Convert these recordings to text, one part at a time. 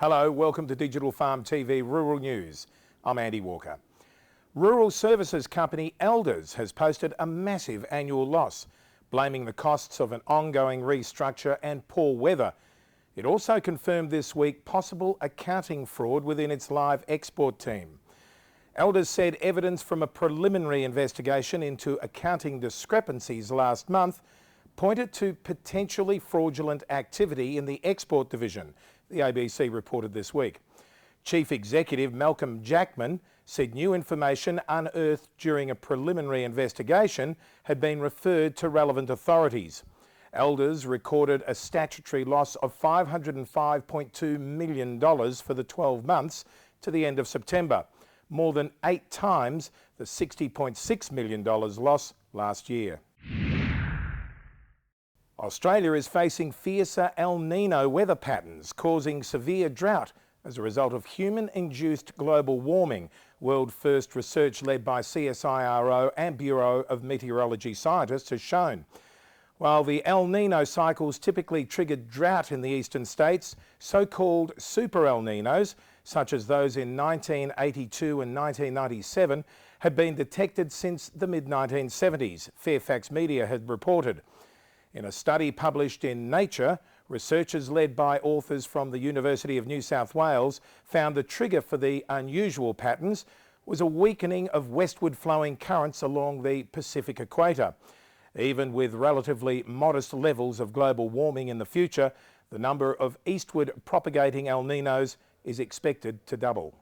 Hello, welcome to Digital Farm TV Rural News. I'm Andy Walker. Rural services company Elders has posted a massive annual loss, blaming the costs of an ongoing restructure and poor weather. It also confirmed this week possible accounting fraud within its live export team. Elders said evidence from a preliminary investigation into accounting discrepancies last month pointed to potentially fraudulent activity in the export division, the ABC reported this week. Chief Executive Malcolm Jackman said new information unearthed during a preliminary investigation had been referred to relevant authorities. Elders recorded a statutory loss of $505.2 million for the 12 months to the end of September, more than 8 times the $60.6 million loss last year. Australia is facing fiercer El Nino weather patterns, causing severe drought as a result of human-induced global warming, world-first research led by CSIRO and Bureau of Meteorology scientists has shown. While the El Nino cycles typically triggered drought in the eastern states, so-called super El Ninos, such as those in 1982 and 1997, have been detected since the mid-1970s, Fairfax Media had reported. In a study published in Nature, researchers led by authors from the University of New South Wales found the trigger for the unusual patterns was a weakening of westward flowing currents along the Pacific equator. Even with relatively modest levels of global warming in the future, the number of eastward propagating El Ninos is expected to double.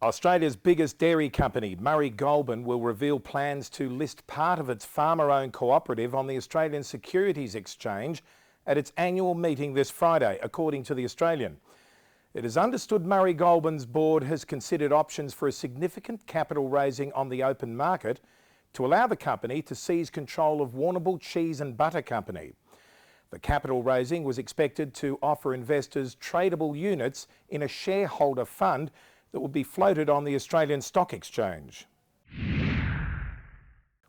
Australia's biggest dairy company, Murray Goulburn, will reveal plans to list part of its farmer-owned cooperative on the Australian Securities Exchange at its annual meeting this Friday, according to The Australian. It is understood Murray Goulburn's board has considered options for a significant capital raising on the open market to allow the company to seize control of Warrnambool Cheese and Butter Company. The capital raising was expected to offer investors tradable units in a shareholder fund that will be floated on the Australian Stock Exchange.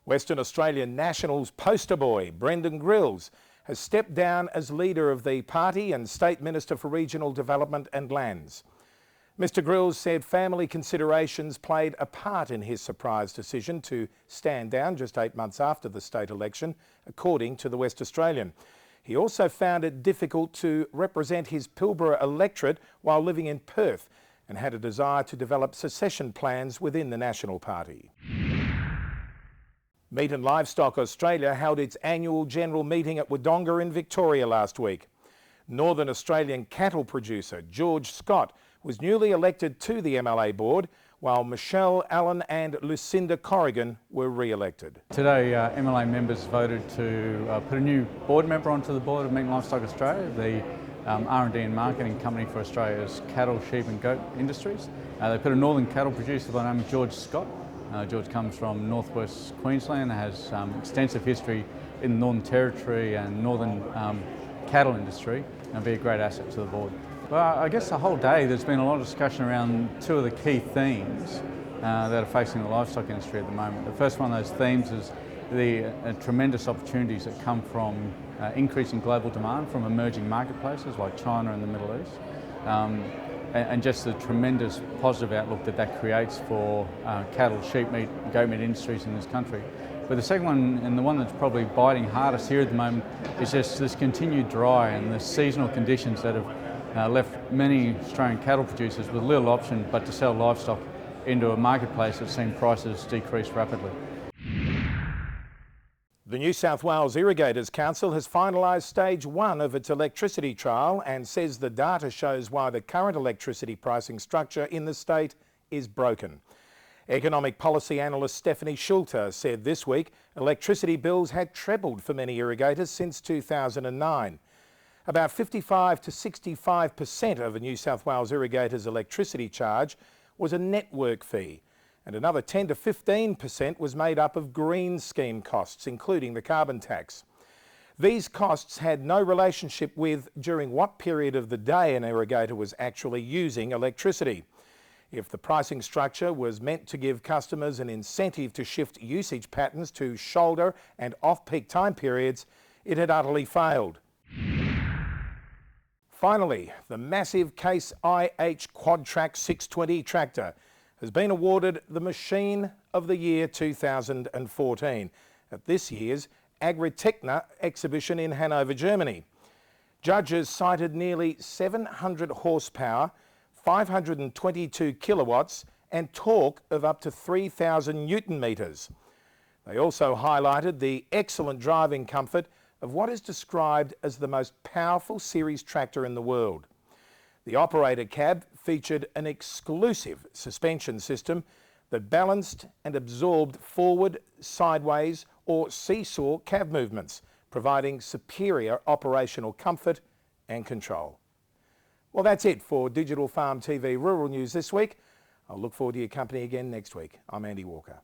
Western Australian Nationals poster boy Brendan Grills has stepped down as leader of the party and State Minister for Regional Development and Lands. Mr Grills said family considerations played a part in his surprise decision to stand down just 8 months after the state election, according to the West Australian. He also found it difficult to represent his Pilbara electorate while living in Perth, and had a desire to develop secession plans within the National Party. Meat and Livestock Australia held its annual general meeting at Wodonga in Victoria last week. Northern Australian cattle producer George Scott was newly elected to the MLA board, while Michelle Allen and Lucinda Corrigan were re-elected. Today MLA members voted to put a new board member onto the board of Meat and Livestock Australia, the R&D and marketing company for Australia's cattle, sheep and goat industries. They put a northern cattle producer by the name of George Scott. George comes from northwest Queensland, has extensive history in the Northern Territory and northern cattle industry, and be a great asset to the board. Well, I guess the whole day there's been a lot of discussion around two of the key themes that are facing the livestock industry at the moment. The first one of those themes is the tremendous opportunities that come from increasing global demand from emerging marketplaces like China and the Middle East, and just the tremendous positive outlook that that creates for cattle, sheep meat, goat meat industries in this country. But the second one, and the one that's probably biting hardest here at the moment, is just this continued dry and the seasonal conditions that have left many Australian cattle producers with little option but to sell livestock into a marketplace that's seen prices decrease rapidly. The New South Wales Irrigators Council has finalised stage 1 of its electricity trial and says the data shows why the current electricity pricing structure in the state is broken. Economic policy analyst Stephanie Schulter said this week electricity bills had trebled for many irrigators since 2009. About 55 to 65% of a New South Wales irrigator's electricity charge was a network fee, and another 10 to 15% was made up of green scheme costs, including the carbon tax. These costs had no relationship with during what period of the day an irrigator was actually using electricity. If the pricing structure was meant to give customers an incentive to shift usage patterns to shoulder and off-peak time periods, it had utterly failed. Finally, the massive Case IH Quadtrack 620 tractor has been awarded the Machine of the Year 2014 at this year's Agritechna exhibition in Hanover, Germany. Judges cited nearly 700 horsepower, 522 kilowatts and torque of up to 3,000 Newton metres. They also highlighted the excellent driving comfort of what is described as the most powerful series tractor in the world. The operator cab featured an exclusive suspension system that balanced and absorbed forward, sideways or seesaw cab movements, providing superior operational comfort and control. Well, that's it for Digital Farm TV Rural News this week. I'll look forward to your company again next week. I'm Andy Walker.